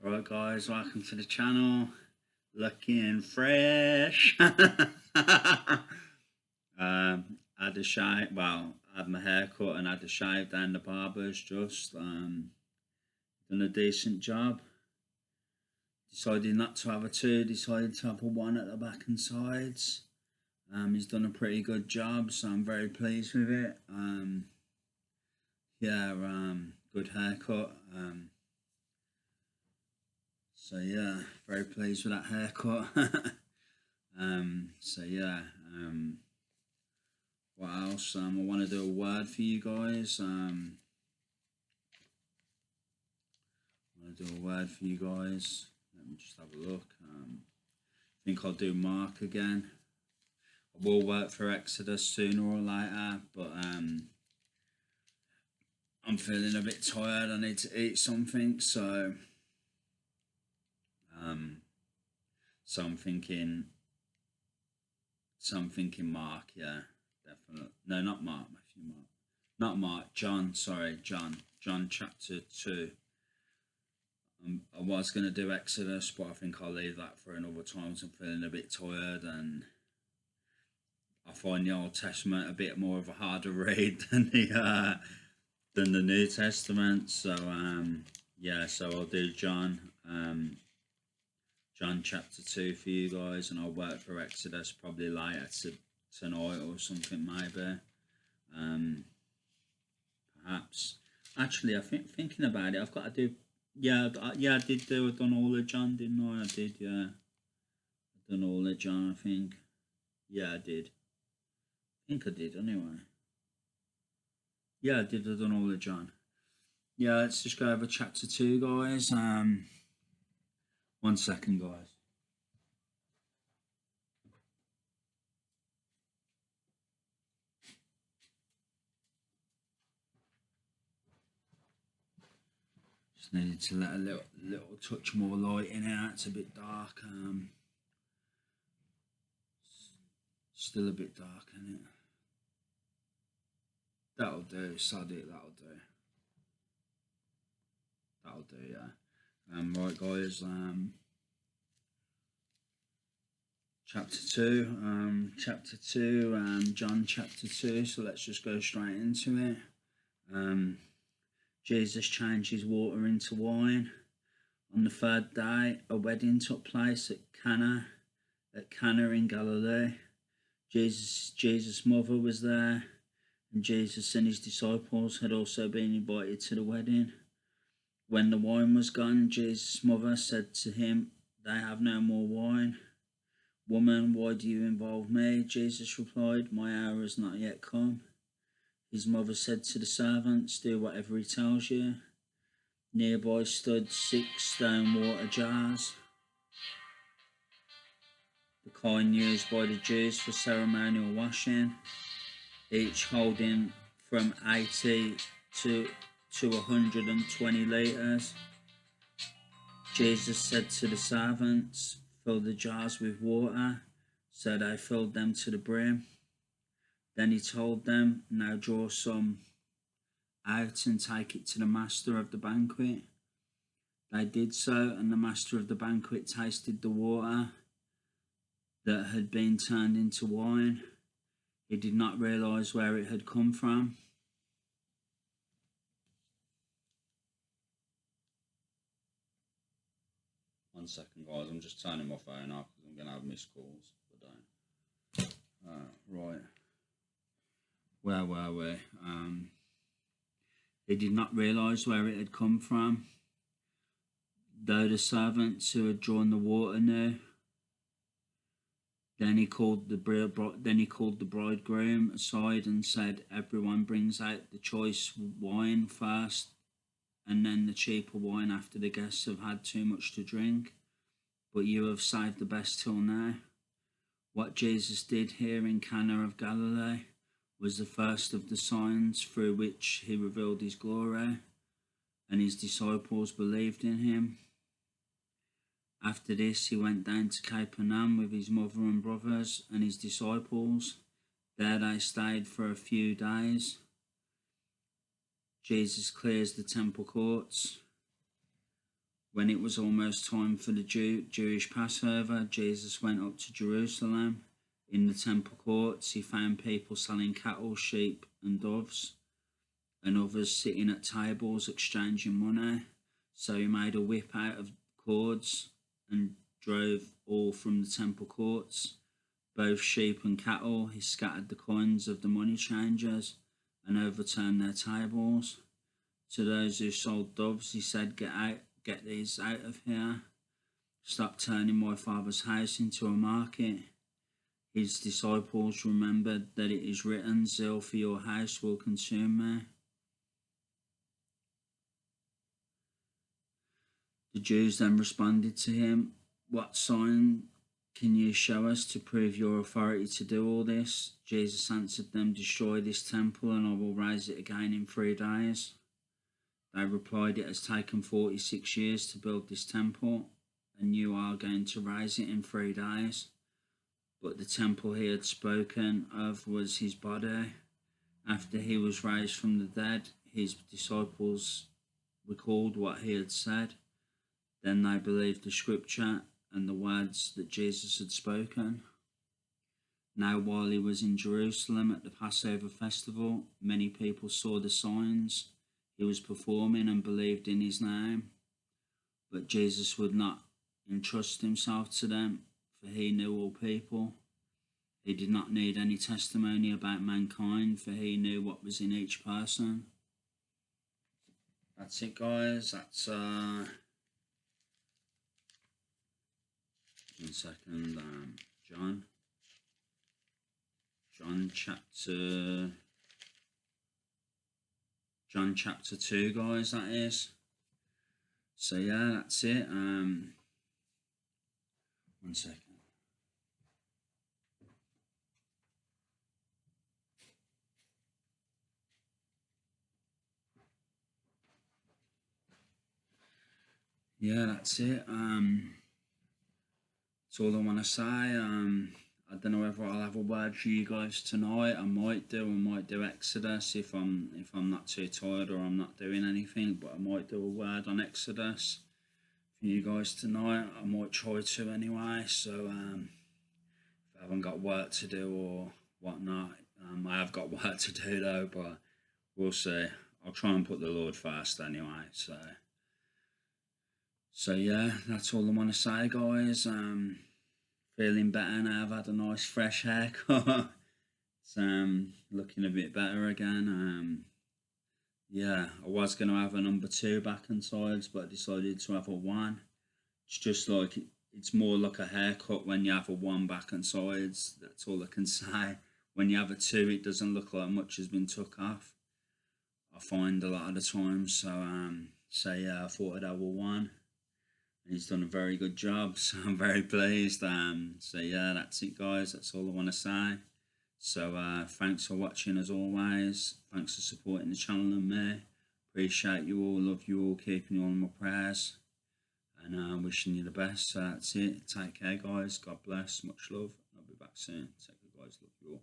Alright guys, welcome to the channel. Looking fresh. Had a shave, well, had my hair cut and had a shave down the barber's just done a decent job. Decided not to have a two, decided to have a one at the back and sides. He's done a pretty good job, so I'm very pleased with it. Good haircut. So yeah, very pleased with that haircut. So yeah, what else? I want to do a word for you guys. I want to do a word for you guys. Let me just have a look. I think I'll do Mark again. I will work for Exodus sooner or later, but I'm feeling a bit tired. I need to eat something, so I'm thinking Mark, yeah, definitely. No, not Mark, Matthew, Mark. Not Mark, John, sorry, John chapter 2. I was going to do Exodus, but I think I'll leave that for another time. So I'm feeling a bit tired, and I find the Old Testament a bit more of a harder read than the New Testament. So yeah, so I'll do John chapter 2 for you guys, and I'll work for Exodus probably later tonight or something, maybe. Perhaps. Actually, I think thinking about it, I've got to do. Yeah, I did do. I've done all of John, didn't I? I did. Yeah, I've done all of John. I think. Yeah, I did. I think I did anyway. Yeah, I did. I've done all of John. Yeah, let's just go over chapter 2, guys. 1 second, guys. Just needed to let a little touch more light in here. It's a bit dark. Still a bit dark, isn't it? That'll do. Sod it. That'll do. That'll do. Yeah. Right, guys. Chapter 2. Chapter 2. John chapter 2. So let's just go straight into it. Jesus changes water into wine. On the third day, a wedding took place at Cana in Galilee. Jesus' mother was there, and Jesus and his disciples had also been invited to the wedding. When the wine was gone, Jesus' mother said to him, "They have no more wine." "Woman, why do you involve me?" Jesus replied, "My hour has not yet come." His mother said to the servants, "Do whatever he tells you." Nearby stood 6 stone water jars, the kind used by the Jews for ceremonial washing, each holding from 80 to 120 litres. Jesus said to the servants, "Fill the jars with water." So they filled them to the brim. Then he told them, "Now draw some out and take it to the master of the banquet." They did so, and the master of the banquet tasted the water that had been turned into wine. He did not realize where it had come from. One second, guys. I'm just turning my phone off because I'm going to have missed calls. But right. Where were we? He did not realize where it had come from, though the servants who had drawn the water knew. Then he called the bridegroom aside and said, "Everyone brings out the choice wine first, and then the cheaper wine after the guests have had too much to drink. But you have saved the best till now." What Jesus did here in Cana of Galilee was the first of the signs through which he revealed his glory, and his disciples believed in him. After this, he went down to Capernaum with his mother and brothers and his disciples. There they stayed for a few days. Jesus clears the temple courts. When it was almost time for the Jewish Passover, Jesus went up to Jerusalem. In the temple courts, he found people selling cattle, sheep, and doves, and others sitting at tables exchanging money. So he made a whip out of cords and drove all from the temple courts, both sheep and cattle. He scattered the coins of the money changers and overturned their tables. To those who sold doves, he said, get these out of here. Stop turning my Father's house into a market. His disciples remembered that it is written, zeal for your house will consume me. The Jews then responded to him, what sign can you show us to prove your authority to do all this? Jesus answered them, destroy this temple and I will raise it again in 3 days. They replied, it has taken 46 years to build this temple, and you are going to raise it in 3 days. But the temple he had spoken of was his body. After he was raised from the dead, his disciples recalled what he had said. Then they believed the scripture and the words that Jesus had spoken. Now, while he was in Jerusalem at the Passover festival, many people saw the signs he was performing and believed in his name. But Jesus would not entrust himself to them, for he knew all people. He did not need any testimony about mankind, for he knew what was in each person. That's it, guys. That's one second. John chapter 2, guys, that is. So yeah, that's it. One second. Yeah, that's it. That's all I want to say. I don't know whether I'll have a word for you guys tonight. I might do Exodus if I'm not too tired or I'm not doing anything. But I might do a word on Exodus for you guys tonight. I might try to anyway. So if I haven't got work to do or whatnot, I have got work to do though. But we'll see. I'll try and put the Lord first anyway. So yeah, that's all I want to say, guys. Feeling better now. I've had a nice fresh haircut. It's looking a bit better again. Yeah, I was going to have a number 2 back and sides, but I decided to have a 1. It's just like, it's more like a haircut when you have a 1 back and sides. That's all I can say. When you have a 2, it doesn't look like much has been took off, I find a lot of the time. So yeah, I thought I'd have a 1. He's done a very good job, so I'm very pleased. So yeah, that's it, guys. That's all I want to say. So thanks for watching as always. Thanks for supporting the channel and me. Appreciate you all, love you all, keeping you all in my prayers, and wishing you the best. So that's it. Take care, guys. God bless. Much love. I'll be back soon. Take care, guys. Love you all.